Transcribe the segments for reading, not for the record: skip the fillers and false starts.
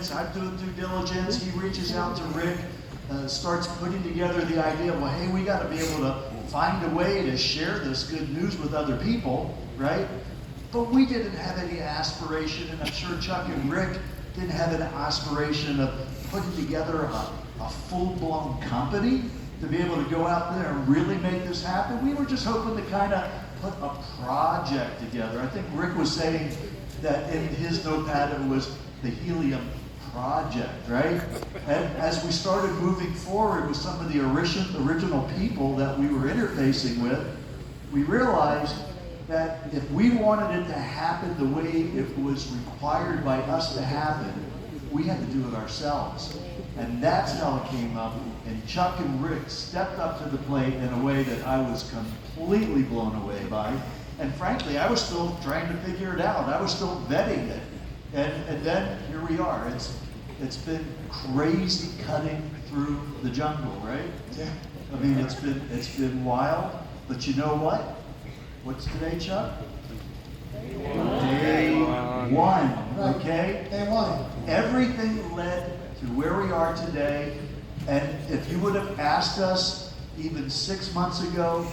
diligence, I do due diligence, he reaches out to Rick, starts putting together the idea, well, hey, we got to be able to find a way to share this good news with other people, right? But we didn't have any aspiration, and I'm sure Chuck and Rick didn't have an aspiration of putting together a full-blown company to be able to go out there and really make this happen. We were just hoping to kind of put a project together. I think Rick was saying that in his notepad it was the Helium Project, right? And as we started moving forward with some of the original people that we were interfacing with, we realized that if we wanted it to happen the way it was required by us to happen, we had to do it ourselves. And that's how it came up. And Chuck and Rick stepped up to the plate in a way that I was completely blown away by. And frankly, I was still trying to figure it out. I was still vetting it. And then here we are. It's been crazy cutting through the jungle, right? Yeah. I mean, it's been wild. But you know what? What's today, Chuck? Day one. Okay? Day one. Everything led to where we are today. And if you would have asked us even 6 months ago,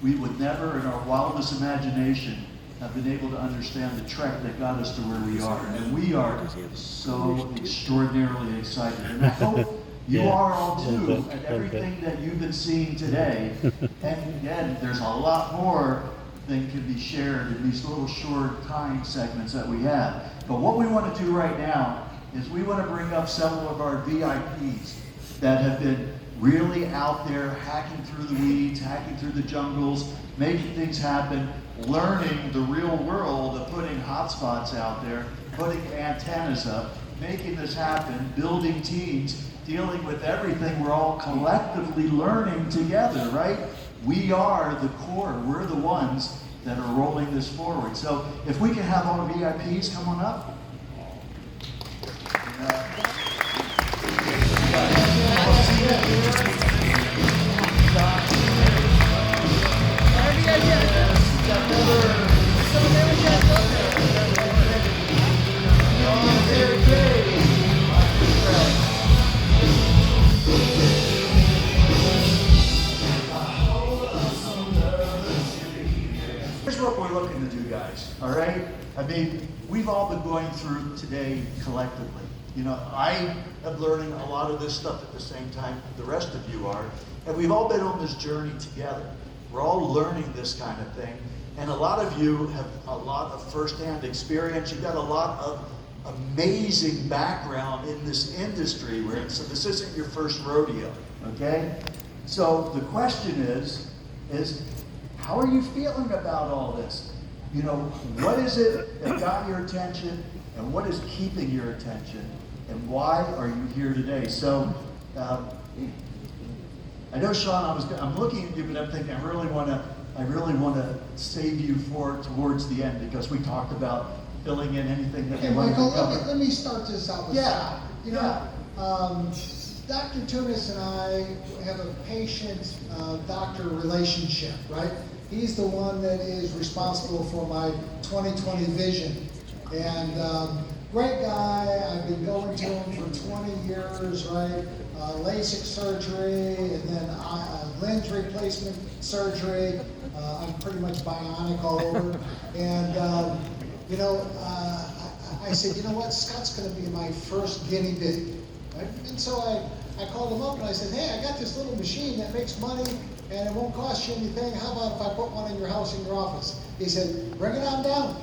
we would never in our wildest imagination have been able to understand the trek that got us to where we are. And we are so extraordinarily excited. And I hope you are all too at everything that you've been seeing today. And again, there's a lot more than can be shared in these little short time segments that we have. But what we want to do right now is we want to bring up several of our VIPs that have been really out there hacking through the weeds, hacking through the jungles, making things happen, learning the real world of putting hotspots out there, putting antennas up, making this happen, building teams, dealing with everything we're all collectively learning together, right? We are the core. We're the ones that are rolling this forward. So if we can have all the VIPs come on up. Here's what we're looking to do, guys, all right? I mean, we've all been going through today collectively. You know, I am learning a lot of this stuff at the same time the rest of you are, and we've all been on this journey together. We're all learning this kind of thing, and a lot of you have a lot of firsthand experience. You've got a lot of amazing background in this industry, so this isn't your first rodeo, okay? So the question is how are you feeling about all this? You know, what is it that got your attention, and what is keeping your attention, and why are you here today? So, I know, Sean, I'm looking at you, but I'm thinking I really want to save you for towards the end, because we talked about filling in anything that Okay, we want to Michael, cover. let me start this out with Yeah. Scott. You know, Dr. Tunis and I have a patient-doctor relationship, right? He's the one that is responsible for my 2020 vision. And great guy, I've been going to him for 20 years, right? LASIK surgery, and then lens replacement surgery. I'm pretty much bionic all over. And, you know, I said, you know what, Scott's gonna be my first guinea pig. Right? And so I called him up and I said, hey, I got this little machine that makes money and it won't cost you anything. How about if I put one in your house, in your office? He said, bring it on down.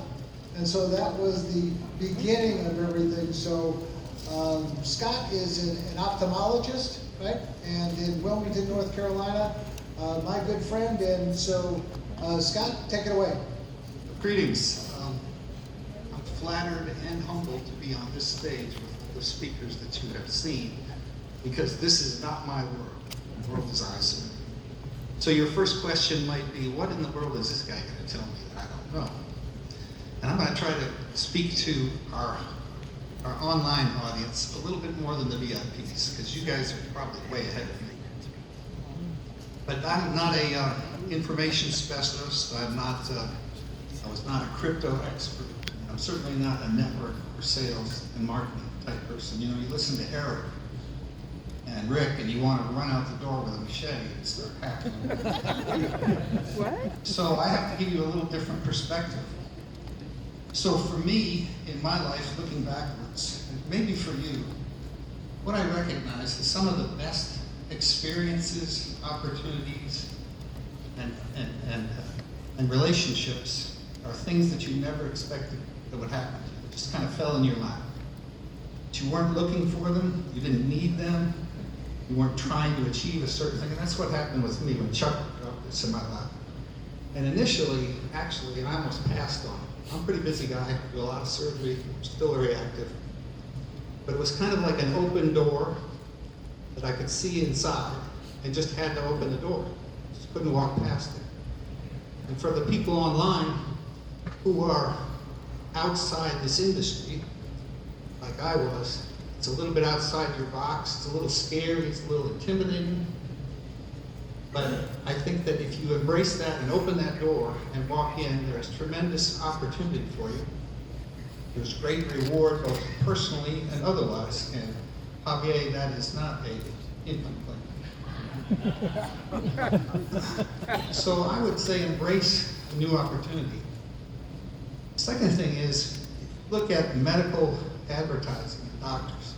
And so that was the beginning of everything. So Scott is an ophthalmologist, right? And in Wilmington, North Carolina, my good friend. And so Scott, take it away. Greetings. I'm flattered and humbled to be on this stage with the speakers that you have seen, because this is not my world. The world is awesome. So your first question might be, what in the world is this guy going to tell me that I don't know? And I'm going to try to speak to our online audience a little bit more than the VIPs, because you guys are probably way ahead of me. But I'm not a information specialist. I was not a crypto expert. I'm certainly not a network or sales and marketing type person. You know, you listen to Eric and Rick, and you want to run out the door with a machete and start hacking. What? So I have to give you a little different perspective. So for me, in my life, looking backwards, and maybe for you, what I recognize is some of the best experiences, opportunities, and relationships are things that you never expected that would happen. It just kind of fell in your lap. But you weren't looking for them, you didn't need them, you weren't trying to achieve a certain thing, and that's what happened with me when Chuck dropped this in my lap. And initially, actually, I almost passed on it. I'm a pretty busy guy, do a lot of surgery, still very active. But it was kind of like an open door that I could see inside and just had to open the door. Just couldn't walk past it. And for the people online who are outside this industry, like I was, it's a little bit outside your box, it's a little scary, it's a little intimidating. But I think that if you embrace that and open that door and walk in, there's tremendous opportunity for you. There's great reward, both personally and otherwise. And Javier, that is not a income plan. So I would say embrace a new opportunity. Second thing is, look at medical advertising and doctors.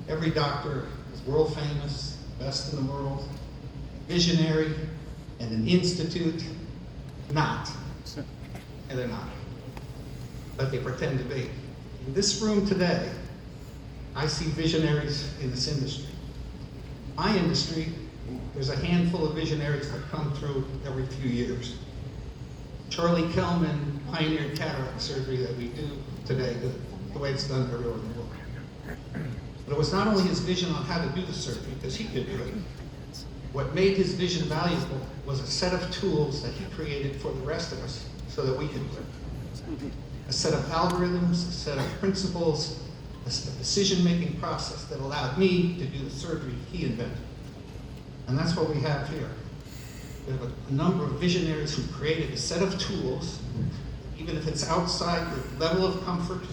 Every doctor is world famous, best in the world, visionary, and an institute. Not. And they're not. But they pretend to be. In this room today, I see visionaries in this industry. My industry, there's a handful of visionaries that come through every few years. Charlie Kellman pioneered cataract surgery that we do today, the way it's done everywhere in the world. But it was not only his vision on how to do the surgery, because he could do it. What made his vision valuable was a set of tools that he created for the rest of us so that we could do it. A set of algorithms, a set of principles, a decision-making process that allowed me to do the surgery he invented. And that's what we have here. We have a number of visionaries who created a set of tools, even if it's outside your level of comfort,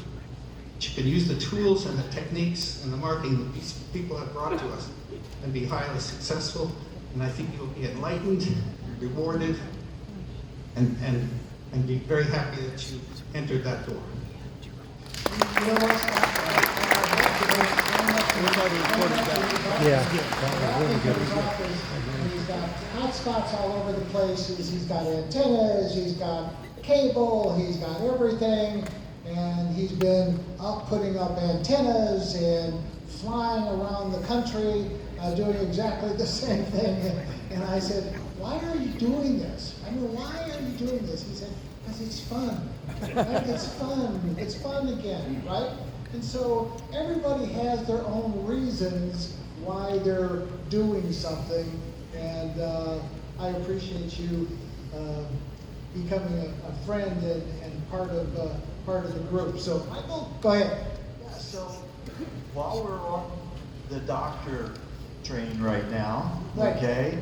you can use the tools and the techniques and the marketing that these people have brought to us and be highly successful. And I think you'll be enlightened, rewarded, and be very happy that you entered that door. You know what? He's got hotspots all over the place. He's got antennas, he's got cable, he's got everything. And he's been putting up antennas and flying around the country, doing exactly the same thing. And I said, why are you doing this? I mean, why are you doing this? He said, because it's fun. Right? It's fun. It's fun again, right? And so everybody has their own reasons why they're doing something. And I appreciate you becoming a friend and part of the group. So Michael, go ahead. Yeah, so while we're on the doctor train right now, Right. okay,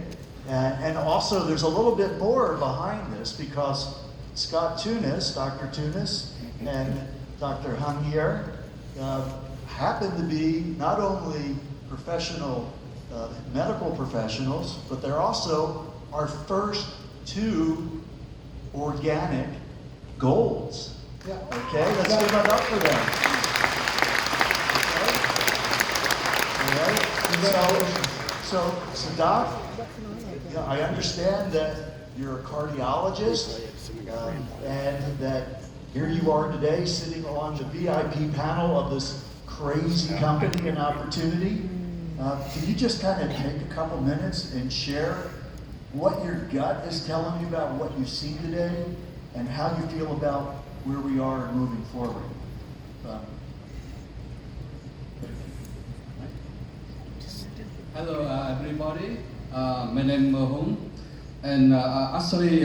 and also there's a little bit more behind this because Scott Tunis, Dr. Tunis, and Dr. Hangier happen to be not only professional medical professionals, but they're also our first two organic golds. Yeah. Okay, let's give it up for them. All right. So Doc, yeah, I understand that you're a cardiologist, and that here you are today sitting on the VIP panel of this crazy company and opportunity. Can you just kind of take a couple minutes and share what your gut is telling you about what you've seen today and how you feel about where we are moving forward? Hello, everybody. My name is Hung, and actually,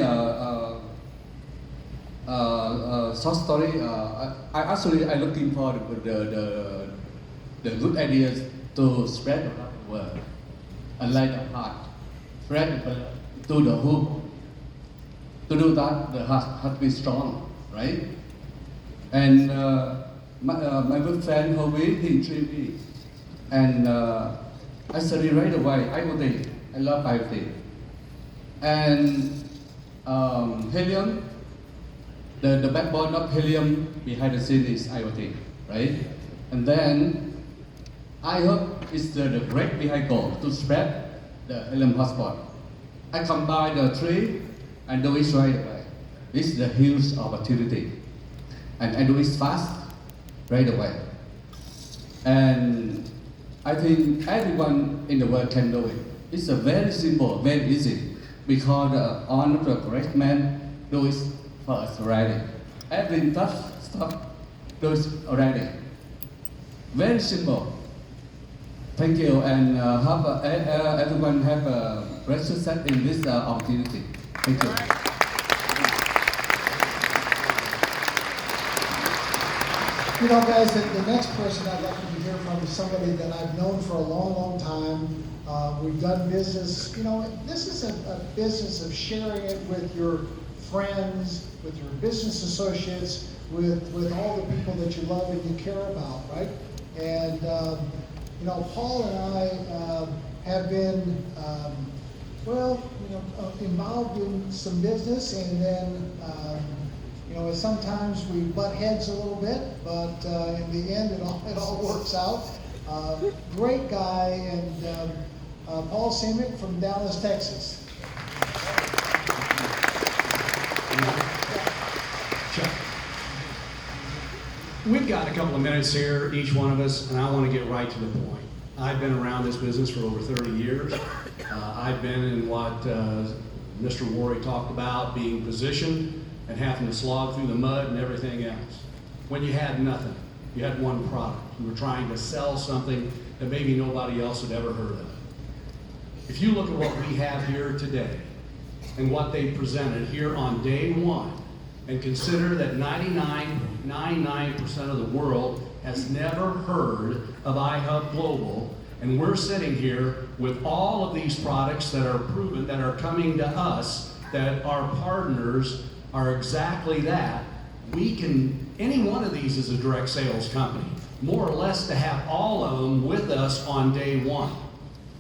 short story. I looking for the good ideas to spread around the world, unlike the heart, spread to the whole. To do that, the heart has to be strong, right? And my good friend Howie, he intrigued me. And I studied right away, IoT. I love IoT. And Helium, the backbone of Helium behind the scene is IoT, right? And then I hope it's the great behind goal to spread the Helium hotspot. I combine the three and do it right away. This is the huge opportunity. And I do it fast, right away. And I think everyone in the world can do it. It's a very simple, very easy, because all of the great men do it first already. Every tough stuff do it already. Very simple. Thank you, and everyone have a great success in this opportunity. Thank you. You know, guys, the next person I'd like to hear from is somebody that I've known for a long, long time. We've done business. You know, this is a business of sharing it with your friends, with your business associates, with all the people that you love and you care about, right? And you know, Paul and I have been, involved in some business, and then, you know, sometimes we butt heads a little bit, but in the end, it all works out. Great guy, and Paul Simic from Dallas, Texas. Chuck. We've got a couple of minutes here, each one of us, and I want to get right to the point. I've been around this business for over 30 years. I've been in what Mr. Worry talked about, being positioned and having to slog through the mud and everything else. When you had nothing, you had one product. You were trying to sell something that maybe nobody else had ever heard of. If you look at what we have here today and what they presented here on day one, and consider that 99% of the world has never heard of iHub Global, and we're sitting here with all of these products that are proven, that are coming to us, that our partners are exactly that. We can, any one of these is a direct sales company, more or less, to have all of them with us on day one.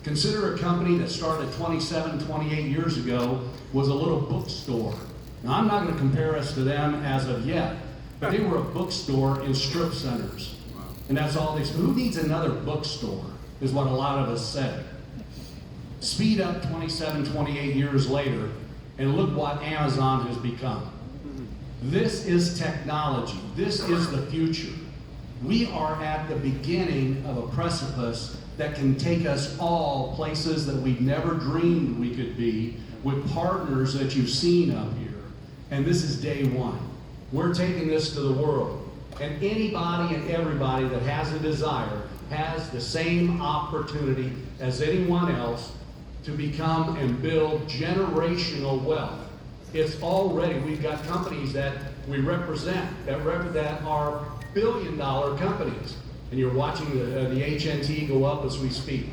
Consider a company that started 27, 28 years ago, was a little bookstore. Now, I'm not going to compare us to them as of yet, but they were a bookstore in strip centers. And that's all they said. Who needs another bookstore, is what a lot of us said. Speed up 27, 28 years later, and look what Amazon has become. This is technology. This is the future. We are at the beginning of a precipice that can take us all places that we've never dreamed we could be, with partners that you've seen up here. And this is day one. We're taking this to the world. And anybody and everybody that has a desire has the same opportunity as anyone else to become and build generational wealth. It's already, we've got companies that we represent that are billion-dollar companies. And you're watching the HNT go up as we speak.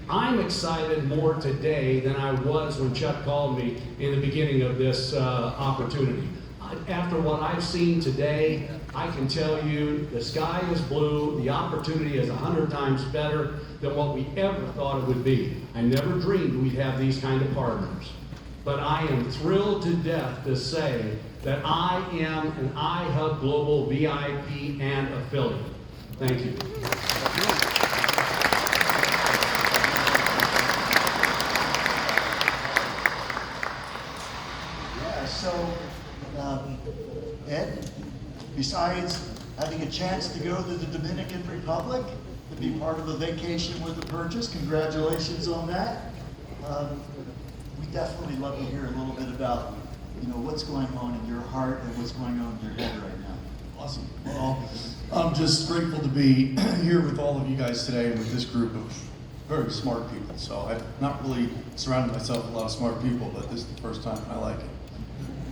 I'm excited more today than I was when Chuck called me in the beginning of this opportunity. After what I've seen today, I can tell you the sky is blue, the opportunity is 100 times better than what we ever thought it would be. I never dreamed we'd have these kind of partners. But I am thrilled to death to say that I am an iHub Global VIP and affiliate. Thank you. So, Ed, besides having a chance to go to the Dominican Republic to be part of a vacation with the purchase, congratulations on that. We definitely love to hear a little bit about, what's going on in your heart and what's going on in your head right now. Awesome. Well, I'm just grateful to be here with all of you guys today with this group of very smart people. So I've not really surrounded myself with a lot of smart people, but this is the first time and I like it.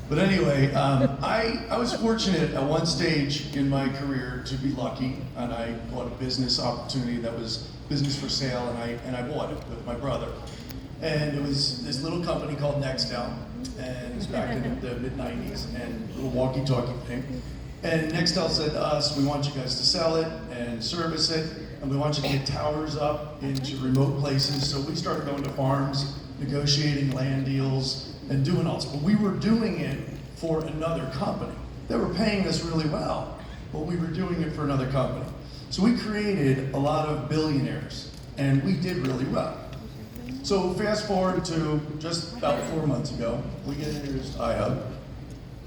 But anyway, I was fortunate at one stage in my career to be lucky, and I bought a business opportunity that was business for sale, and I bought it with my brother. And it was this little company called Nextel, and it was back in the mid-90s, and a little walkie-talkie thing. And Nextel said to us, we want you guys to sell it and service it, and we want you to get towers up into remote places. So we started going to farms, negotiating land deals, and doing all this. But we were doing it for another company. They were paying us really well, but we were doing it for another company. So we created a lot of billionaires, and we did really well. So fast forward to just about 4 months ago, we get introduced to iHub,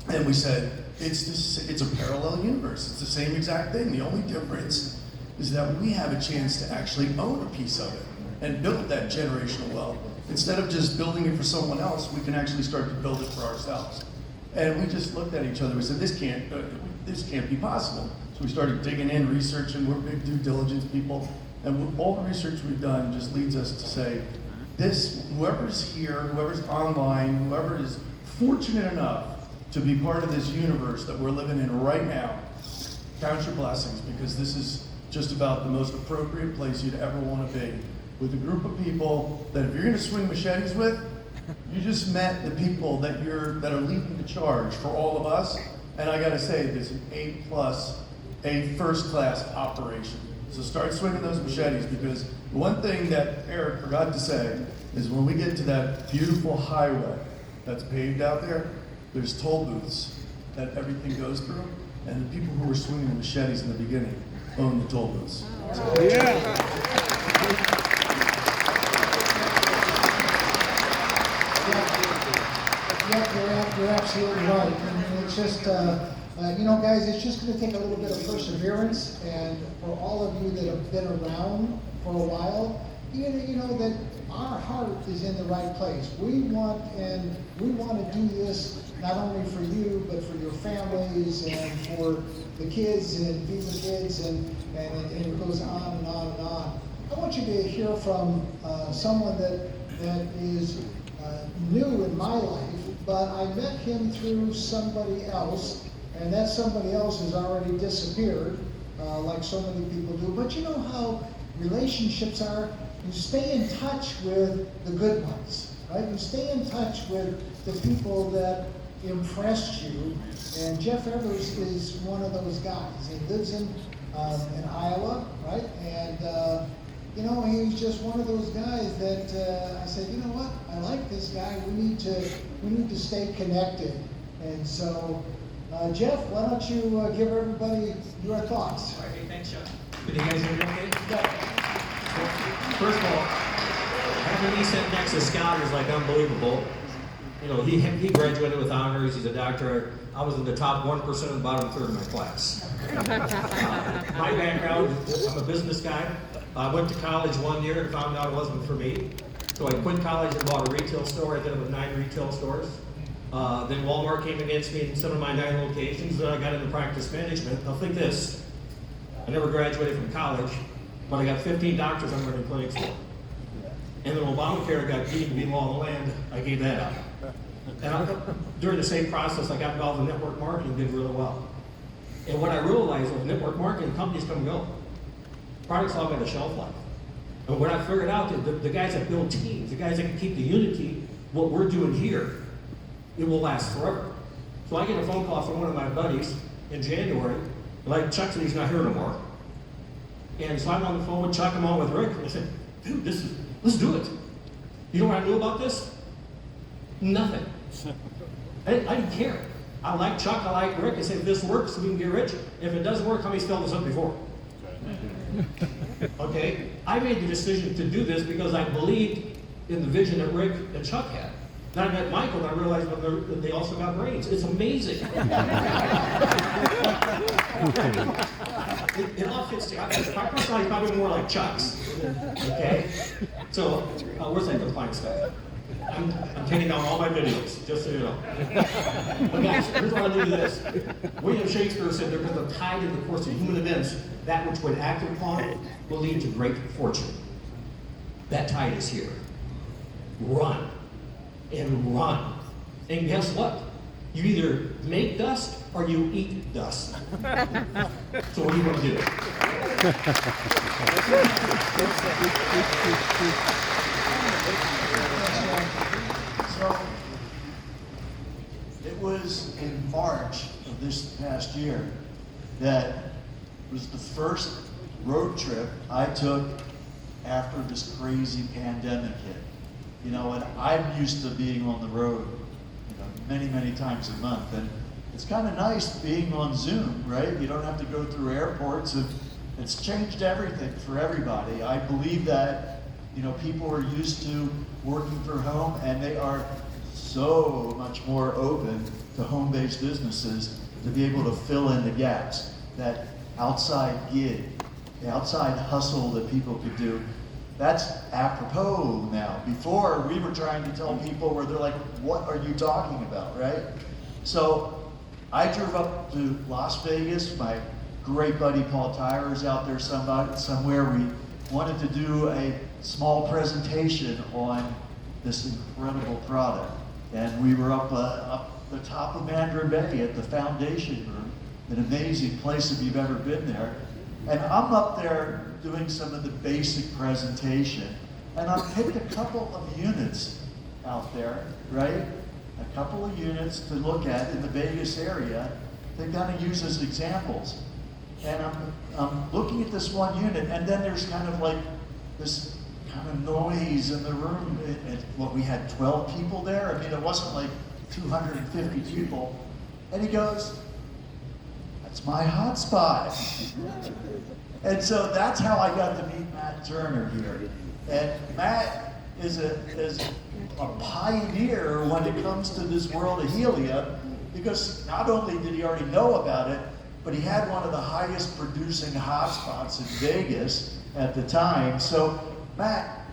and we said, it's a parallel universe. It's the same exact thing. The only difference is that we have a chance to actually own a piece of it and build that generational wealth. Instead of just building it for someone else, we can actually start to build it for ourselves. And we just looked at each other. We said, this can't be possible. So we started digging in, researching. We're big due diligence people, and all the research we've done just leads us to say, whoever's here, whoever's online, whoever is fortunate enough to be part of this universe that we're living in right now, count your blessings, because this is just about the most appropriate place you'd ever want to be, with a group of people that if you're going to swing machetes with, you just met the people that are leading the charge for all of us. And I got to say, this is an A+, first-class operation. So start swinging those machetes, because the one thing that Eric forgot to say is when we get to that beautiful highway that's paved out there, there's toll booths that everything goes through, and the people who were swinging the machetes in the beginning own the toll booths. Yep, you're absolutely right. And it's just, guys, it's just going to take a little bit of perseverance. And for all of you that have been around for a while, you know that our heart is in the right place. We want to do this not only for you, but for your families and for the kids and feed the kids, and it goes on and on and on. I want you to hear from someone that is new in my life, but I met him through somebody else, and that somebody else has already disappeared, like so many people do. But you know how relationships are? You stay in touch with the good ones, right? You stay in touch with the people that impressed you, and Jeff Evers is one of those guys. He lives in Iowa, right? And he's just one of those guys that I said, you know what? I like this guy. We need to stay connected. And so, Jeff, why don't you give everybody your thoughts? All right, hey, thanks, Chuck. Can you guys hear me okay? Yeah. First of all, having me sit next to Scott is like unbelievable. You know, he graduated with honors. He's a doctor. I was in the top 1% of the bottom third of my class. My background, I'm a business guy. I went to college 1 year and found out it wasn't for me. So I quit college and bought a retail store. I ended up with 9 retail stores. Then Walmart came against me in some of my 9 locations. Then I got into practice management. Now think this, I never graduated from college, but I got 15 doctors I'm running clinics for. And then Obamacare got deemed to be law of the land, I gave that up. And during the same process, I got involved in network marketing, did really well. And what I realized was network marketing, companies come and go. Products all got a shelf life. And what I figured out, the guys that build teams, the guys that can keep the unity, what we're doing here, it will last forever. So I get a phone call from one of my buddies in January, like Chuck said he's not here no more. And so I'm on the phone with Chuck, I'm on with Rick, and I said, dude, let's do it. You know what I knew about this? Nothing. I didn't care. I like Chuck, I like Rick. I said, if this works, we can get rich. If it doesn't work, how many filled this up before? Okay? I made the decision to do this because I believed in the vision that Rick and Chuck had. Then I met Michael and I realized that they also got brains. It's amazing. It all fits together. My personality is probably more like Chuck's. Okay? So, where's that compliance guy? I'm taking down all my videos, just so you know. But guys, here's what I do to this. William Shakespeare said there is a tide in the course of human events, that which when acted upon will lead to great fortune. That tide is here. Run. And run. And guess what? You either make dust or you eat dust. So what do you want to do? So, it was in March of this past year that was the first road trip I took after this crazy pandemic hit. You know, and I'm used to being on the road, you know, many, many times a month. And it's kind of nice being on Zoom, right? You don't have to go through airports, and it's changed everything for everybody. I believe that, you know, people are used to working from home, and they are so much more open to home-based businesses to be able to fill in the gaps. That outside gig, the outside hustle that people could do, that's apropos now. Before, we were trying to tell people where they're like, what are you talking about, right? So I drove up to Las Vegas. My great buddy Paul Tyler is out there somewhere. We wanted to do a small presentation on this incredible product. And we were up the top of Mandarin Bay at the Foundation Room, an amazing place if you've ever been there. And I'm up there doing some of the basic presentation, and I picked a couple of units out there, right? A couple of units to look at in the Vegas area to kind of use as examples. And I'm looking at this one unit, and then there's kind of like this kind of noise in the room. We had 12 people there. I mean, it wasn't like 250 people. And he goes, "That's my hotspot." And so that's how I got to meet Matt Turner here. And Matt is a pioneer when it comes to this world of helium, because not only did he already know about it, but he had one of the highest producing hotspots in Vegas at the time. So Matt,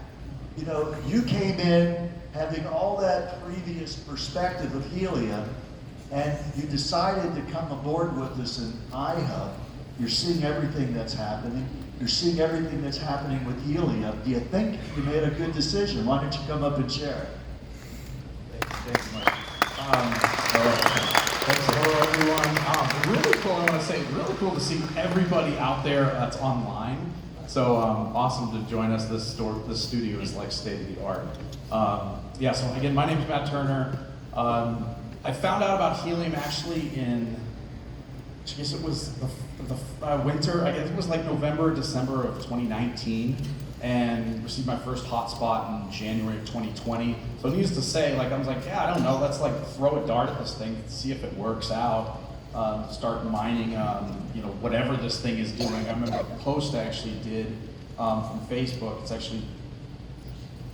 you know, you came in having all that previous perspective of helium, and you decided to come aboard with us in iHub. You're seeing everything that's happening. You're seeing everything that's happening with helium. Do you think you made a good decision? Why don't you come up and share it? Thanks, Mike. Hello, everyone. Really cool, I want to say, really cool to see everybody out there that's online. So awesome to join us. This studio is like state of the art. Yeah, so again, my name is Matt Turner. I found out about helium actually in, I guess it was the winter, I guess it was like November, December of 2019, and received my first hotspot in January of 2020. So needless to say, like I was like, yeah, I don't know, let's like throw a dart at this thing, see if it works out. Start mining, you know, whatever this thing is doing. I remember a post I actually did from Facebook. It's actually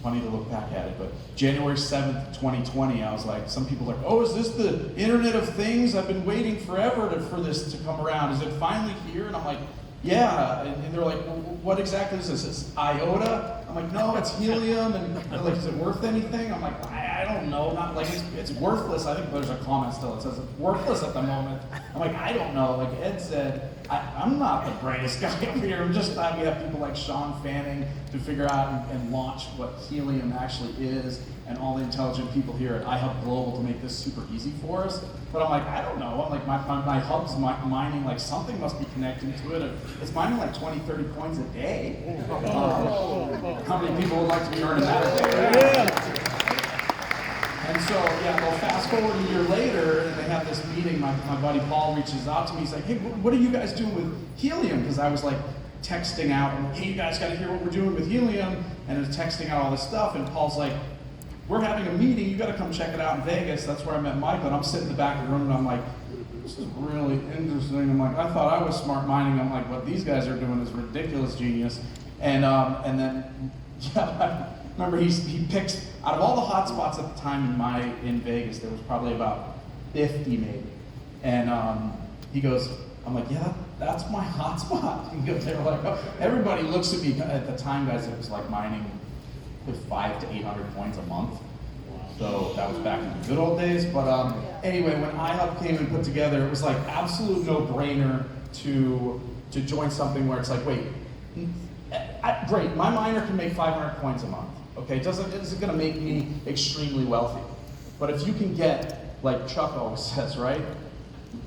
funny to look back at it, but January 7th, 2020, I was like, some people are like, oh, is this the Internet of Things? I've been waiting forever for this to come around. Is it finally here? And I'm like, yeah. And they're like, well, what exactly is this? It's iota? I'm like, no, it's helium. And they're like, is it worth anything? I'm like, I don't know. Not like it's worthless. I think there's a comment still that says it's worthless at the moment. I'm like, I don't know. Like Ed said, I'm not the brightest guy up here. I'm just glad we have people like Sean Fanning to figure out and launch what helium actually is, and all the intelligent people here at iHub Global to make this super easy for us. But I'm like, I don't know. I'm like, my hub's mining, like something must be connecting to it. It's mining like 20, 30 coins a day. How many people would like to be earning that a day? Yeah. And so, yeah, well, fast forward a year later, and they have this meeting. My buddy Paul reaches out to me. He's like, hey, what are you guys doing with helium? Because I was like texting out, and hey, you guys got to hear what we're doing with helium. And I was texting out all this stuff, and Paul's like, we're having a meeting. You got to come check it out in Vegas. That's where I met Michael. And I'm sitting in the back of the room, and I'm like, this is really interesting. I'm like, I thought I was smart mining. I'm like, what these guys are doing is ridiculous genius. And then, yeah, I remember he picked, out of all the hotspots at the time in Vegas, there was probably about 50 maybe. And he goes, I'm like, yeah, that's my hotspot. He goes, they were like, oh. Everybody looks at me, at the time, guys, it was like mining with 500 to 800 coins a month. So that was back in the good old days. But anyway, when iHub came and put together, it was like absolute no-brainer to join something where it's like, wait, great, my miner can make 500 coins a month. Okay, it isn't gonna make me extremely wealthy. But if you can get, like Chuck always says, right?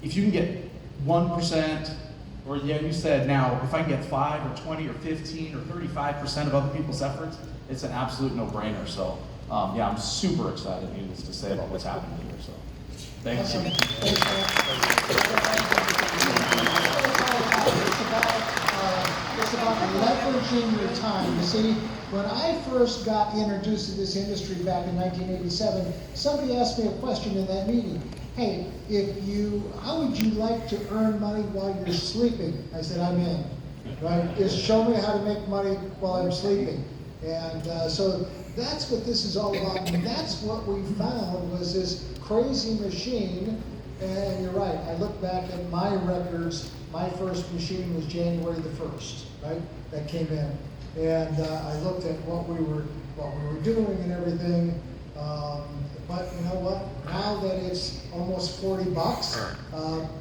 If you can get 1%, or yeah, you said now, if I can get 5 or 20 or 15 or 35% of other people's efforts, it's an absolute no-brainer. So yeah, I'm super excited, needless to say, about what's happening here. So thanks. about leveraging your time. You see, when I first got introduced to this industry back in 1987, somebody asked me a question in that meeting. Hey, how would you like to earn money while you're sleeping? I said, I'm in. Right? Just show me how to make money while I'm sleeping. And so that's what this is all about. And that's what we found was this crazy machine. And you're right, I look back at my records. My first machine was January the 1st, right? That came in. And I looked at what we were doing and everything. But you know what? Now that it's almost $40,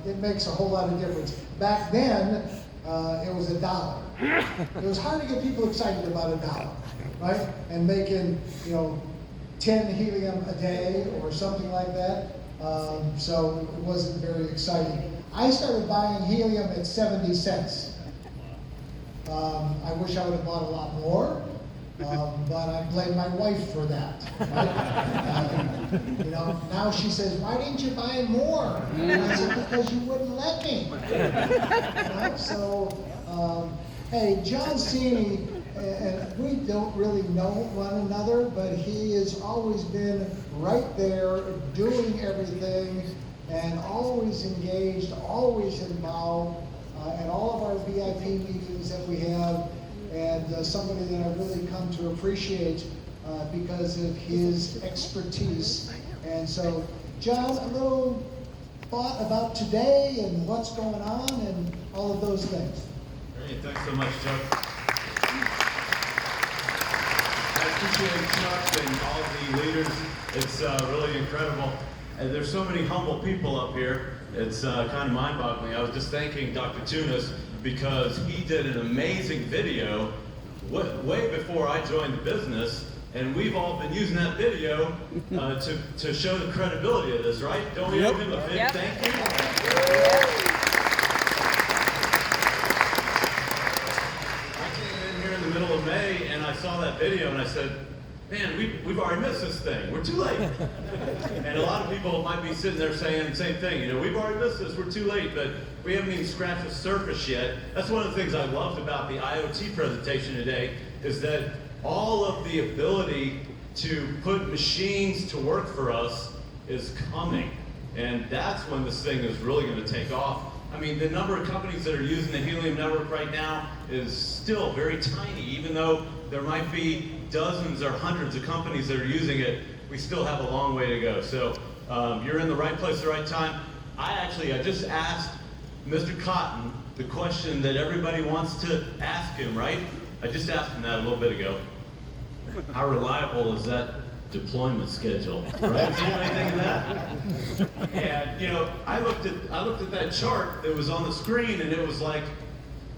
it makes a whole lot of difference. Back then, it was $1. It was hard to get people excited about $1, right? And making 10 helium a day or something like that. So it wasn't very exciting. I started buying helium at 70 cents. I wish I would have bought a lot more, but I blame my wife for that. Right? Now she says, "Why didn't you buy more?" And I said, "Because you wouldn't let me." So, hey, John Cini, and we don't really know one another, but he has always been right there doing everything and always engaged, always involved at all of our VIP meetings that we have, and somebody that I've really come to appreciate because of his expertise. And so, John, a little thought about today and what's going on and all of those things. Great, thanks so much, Chuck. I appreciate Chuck and all the leaders. It's really incredible. And there's so many humble people up here. It's kind of mind-boggling. I was just thanking Dr. Tunis because he did an amazing video way before I joined the business, and we've all been using that video to show the credibility of this, right? Don't we owe him a big thank you? I came in here in the middle of May, and I saw that video, and I said, man, we've already missed this thing. We're too late. And a lot of people might be sitting there saying the same thing. We've already missed this. We're too late. But we haven't even scratched the surface yet. That's one of the things I loved about the IoT presentation today is that all of the ability to put machines to work for us is coming. And that's when this thing is really going to take off. I mean, the number of companies that are using the Helium network right now is still very tiny, even though there might be dozens or hundreds of companies that are using it. We still have a long way to go. So you're in the right place at the right time. I just asked Mr. Cotton the question that everybody wants to ask him, right? I just asked him that a little bit ago. How reliable is that deployment schedule? Right? Did anybody think of that? And I looked at that chart that was on the screen, and it was like,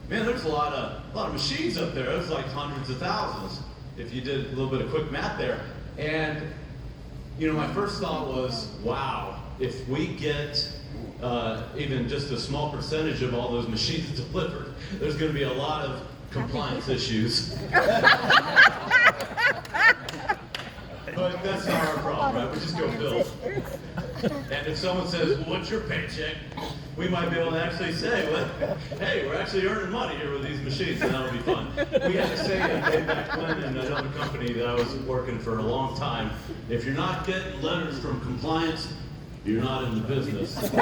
man, there's a lot of machines up there. It was like hundreds of thousands if you did a little bit of quick math there. And my first thought was, wow, if we get even just a small percentage of all those machines delivered, there's going to be a lot of compliance issues. But that's not our problem, right? We just go build. And if someone says, well, what's your paycheck? We might be able to actually say, well, hey, we're actually earning money here with these machines, and that'll be fun. We had to say that way back when in another company that I was working for a long time, if you're not getting letters from compliance, you're not in the business. Chuck said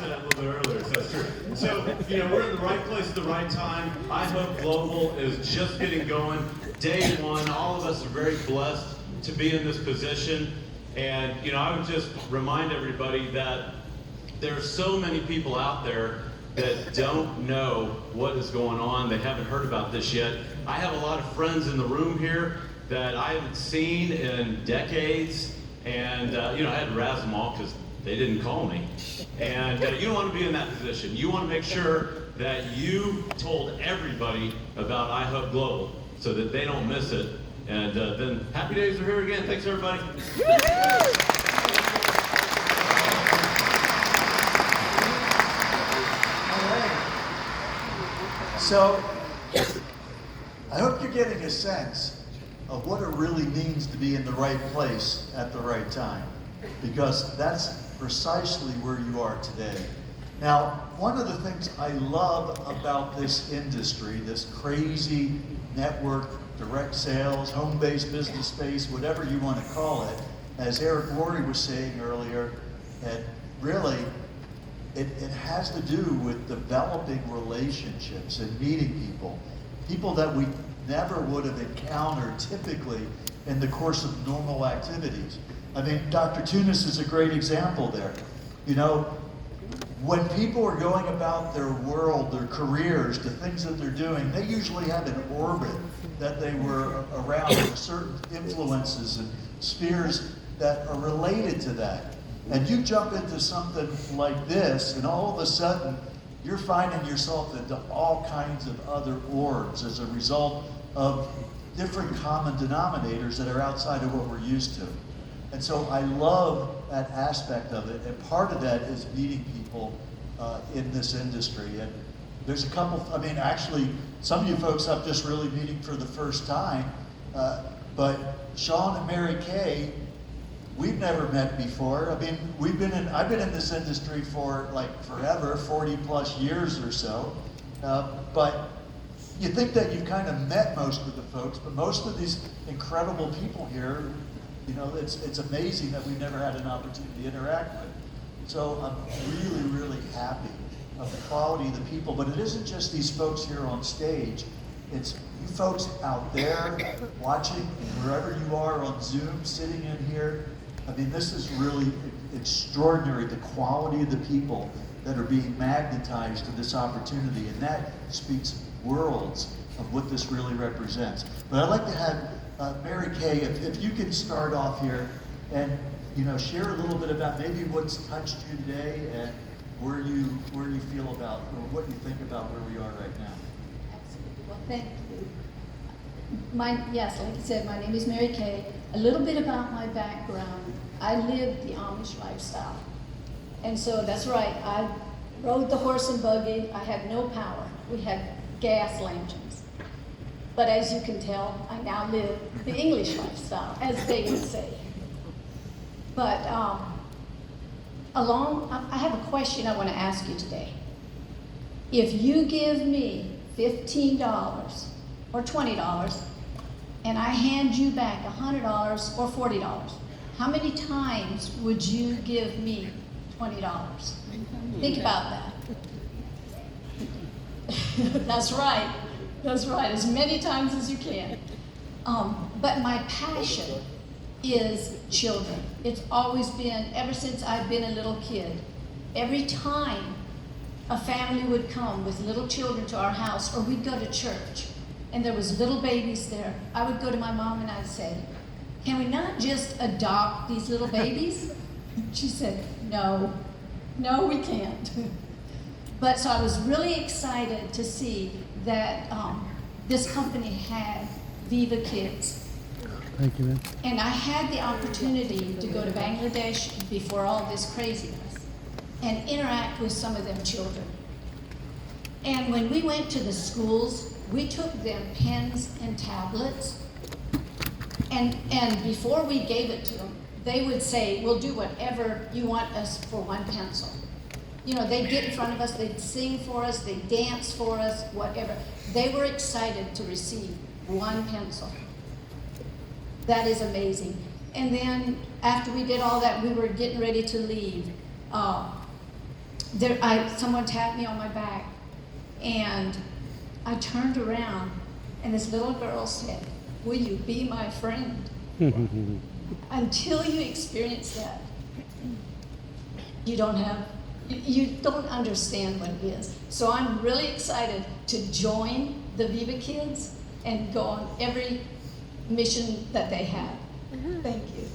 that a little bit earlier, so that's true. So, we're in the right place at the right time. iHub Global is just getting going. Day one, all of us are very blessed to be in this position. And, I would just remind everybody that there are so many people out there that don't know what is going on. They haven't heard about this yet. I have a lot of friends in the room here that I haven't seen in decades. And, I had to razz them all because they didn't call me. And you don't want to be in that position. You want to make sure that you told everybody about iHub Global so that they don't miss it. And then happy days are here again. Thanks, everybody. All right. So, I hope you're getting a sense of what it really means to be in the right place at the right time, because that's precisely where you are today. Now, one of the things I love about this industry, this crazy network, direct sales, home-based business space, whatever you want to call it, as Eric Worre was saying earlier, that really it has to do with developing relationships and meeting people that we never would have encountered typically in the course of normal activities. I mean, Dr. Tunis is a great example there. You know, when people are going about their world, their careers, the things that they're doing, they usually have an orbit that they were around, certain influences and spheres that are related to that. And you jump into something like this, and all of a sudden, you're finding yourself into all kinds of other orbs as a result of different common denominators that are outside of what we're used to. And so I love that aspect of it, and part of that is meeting people in this industry. And there's a couple, I mean, actually, some of you folks I'm just really meeting for the first time, but Sean and Mary Kay, we've never met before. I mean, I've been in this industry for like forever, 40 plus years or so, but you think that you've kind of met most of the folks, but most of these incredible people here, you know, it's amazing that we've never had an opportunity to interact with. So I'm really, really happy of the quality of the people, but it isn't just these folks here on stage. It's you folks out there watching, wherever you are on Zoom, sitting in here. I mean, this is really extraordinary, the quality of the people that are being magnetized to this opportunity, and that speaks worlds of what this really represents. But I'd like to have Mary Kay, if you could start off here and share a little bit about maybe what's touched you today and where you feel about, or what you think about where we are right now. Absolutely. Well, thank you. Yes, like you said, my name is Mary Kay. A little bit about my background. I lived the Amish lifestyle. And so that's right, I rode the horse and buggy. I had no power. We had gas lanterns. But as you can tell, I now live the English lifestyle, as they would say. But I have a question I want to ask you today. If you give me $15 or $20 and I hand you back $100 or $40, how many times would you give me $20? Think about that. That's right. That's right. As many times as you can. But my passion is children. It's always been, ever since I've been a little kid. Every time a family would come with little children to our house, or we'd go to church, and there was little babies there, I would go to my mom and I'd say, "Can we not just adopt these little babies?" She said, no, we can't. But so I was really excited to see that this company had Viva Kids. Thank you, ma'am. And I had the opportunity to go to Bangladesh before all this craziness and interact with some of them children. And when we went to the schools, we took them pens and tablets. And before we gave it to them, they would say, "We'll do whatever you want us for one pencil." You know, they'd get in front of us, they'd sing for us, they'd dance for us, whatever. They were excited to receive one pencil. That is amazing. And then after we did all that, we were getting ready to leave. Someone tapped me on my back, and I turned around, and this little girl said, "Will you be my friend?" Until you experience that, you don't understand what it is. So I'm really excited to join the Viva Kids and go on every mission that they have. Thank you.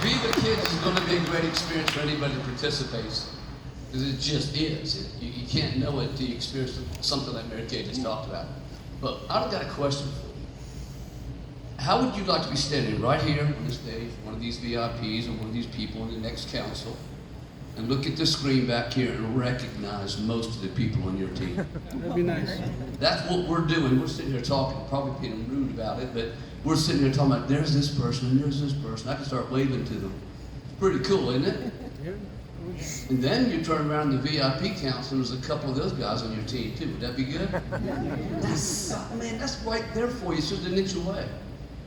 Viva Kids is going to be a great experience for anybody that participates, because it just is. You can't know it until you experience something like Mary Kay just talked about. But I've got a question for you. How would you like to be standing right here on this stage, one of these VIPs or one of these people in the next council, and look at the screen back here and recognize most of the people on your team? That'd be nice. That's what we're doing. We're sitting here talking, probably being rude about it, but we're sitting here talking about there's this person and there's this person. I can start waving to them. It's pretty cool, isn't it? And then you turn around the VIP council, and there's a couple of those guys on your team too. Would that be good? That's right there for you. It's just an inch away.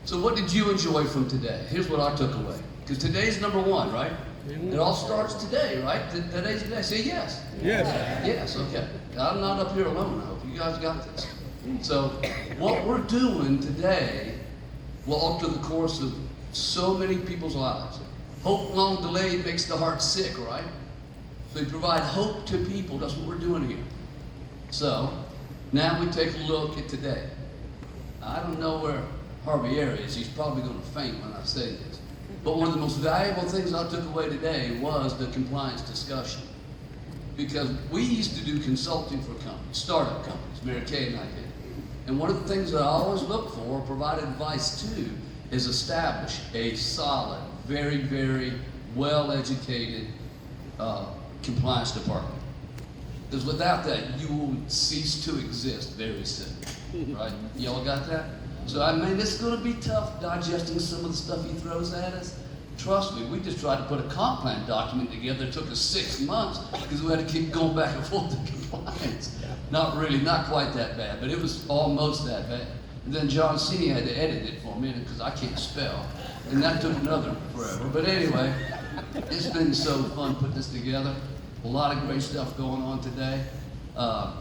So what did you enjoy from today? Here's what I took away. Because today's number one, right? It all starts today, right? Today's the day. Say yes. Yes. Yes, okay. I'm not up here alone, I hope. You guys got this. So what we're doing today will alter the course of so many people's lives. Hope long delayed makes the heart sick, right? So we provide hope to people. That's what we're doing here. So now we take a look at today. I don't know where Javier is. He's probably going to faint when I say this. But one of the most valuable things I took away today was the compliance discussion. Because we used to do consulting for companies, startup companies, Mary Kay and I did. And one of the things that I always look for, or provide advice to, is establish a solid, very, very well-educated compliance department. Because without that, you will cease to exist very soon, right? Y'all got that? So I mean, it's going to be tough digesting some of the stuff he throws at us. Trust me, we just tried to put a comp plan document together. It took us 6 months because we had to keep going back and forth to compliance. Not really, not quite that bad, but it was almost that bad. And then John Cini had to edit it for me because I can't spell. And that took another forever. But anyway, it's been so fun putting this together. A lot of great stuff going on today.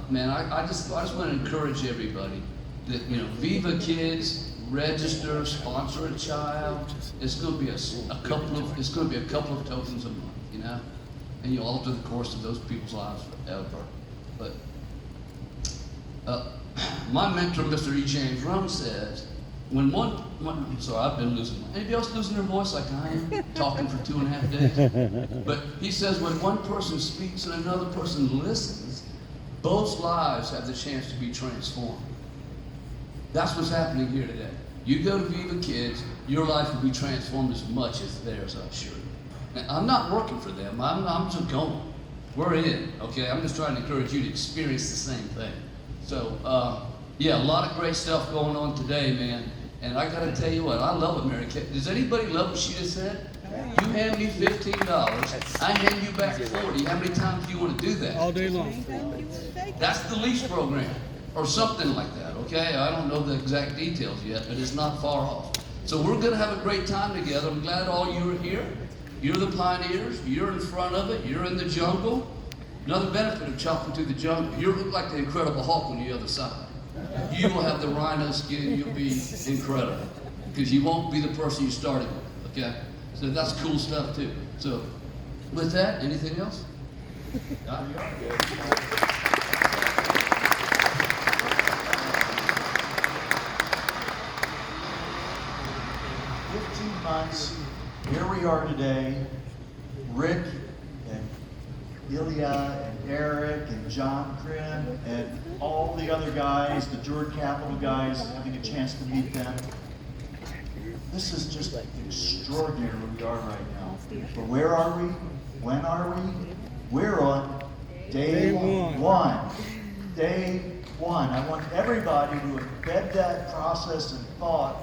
Man, I just want to encourage everybody that, you know, Viva Kids, register, sponsor a child. It's going to be a couple of tokens a month, you know, and you alter the course of those people's lives forever. But my mentor, Mr. E. James Rome, says, sorry, I've been losing. Anybody else losing their voice like I am, talking for 2.5 days? But he says when one person speaks and another person listens, both lives have the chance to be transformed. That's what's happening here today. You go to Viva Kids, your life will be transformed as much as theirs, I'm sure. Now, I'm not working for them. I'm just going. We're in, okay? I'm just trying to encourage you to experience the same thing. So, yeah, a lot of great stuff going on today, man. And I gotta tell you what, I love it, Mary Kay. Does anybody love what she just said? You hand me $15, I hand you back 40. How many times do you want to do that? All day long. That's the lease program, or something like that, okay? I don't know the exact details yet, but it's not far off. So we're gonna have a great time together. I'm glad all you are here. You're the pioneers, you're in front of it, you're in the jungle. Another benefit of chopping through the jungle, you look like the Incredible Hulk on the other side. You will have the rhino skin, you'll be incredible. Because you won't be the person you started with, okay? So that's cool stuff too. So with that, anything else? 15 months, here we are today, Rick and Ilya and Eric and John Krim and all the other guys, the Jordan Capital guys, having a chance to meet them. This is just extraordinary where we are right now. But where are we? When are we? We're on day one. Day one. I want everybody to embed that process and thought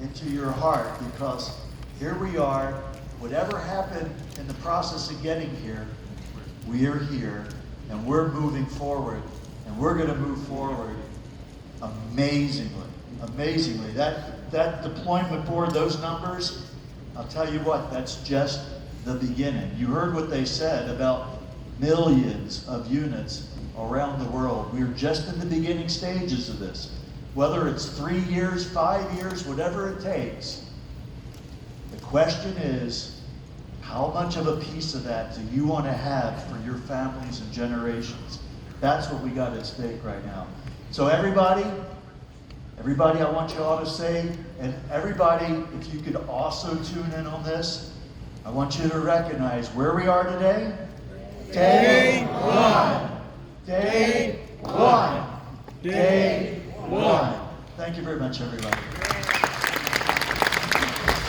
into your heart, because here we are. Whatever happened in the process of getting here, we are here, and we're moving forward, and we're going to move forward amazingly. Amazingly. That deployment board, those numbers, I'll tell you what, that's just the beginning. You heard what they said about millions of units around the world. We're just in the beginning stages of this. Whether it's 3 years, 5 years, whatever it takes, the question is, how much of a piece of that do you want to have for your families and generations? That's what we got at stake right now. So everybody, I want you all to say, and everybody, if you could also tune in on this, I want you to recognize where we are today. Day one. Day one. Day one. Thank you very much, everybody.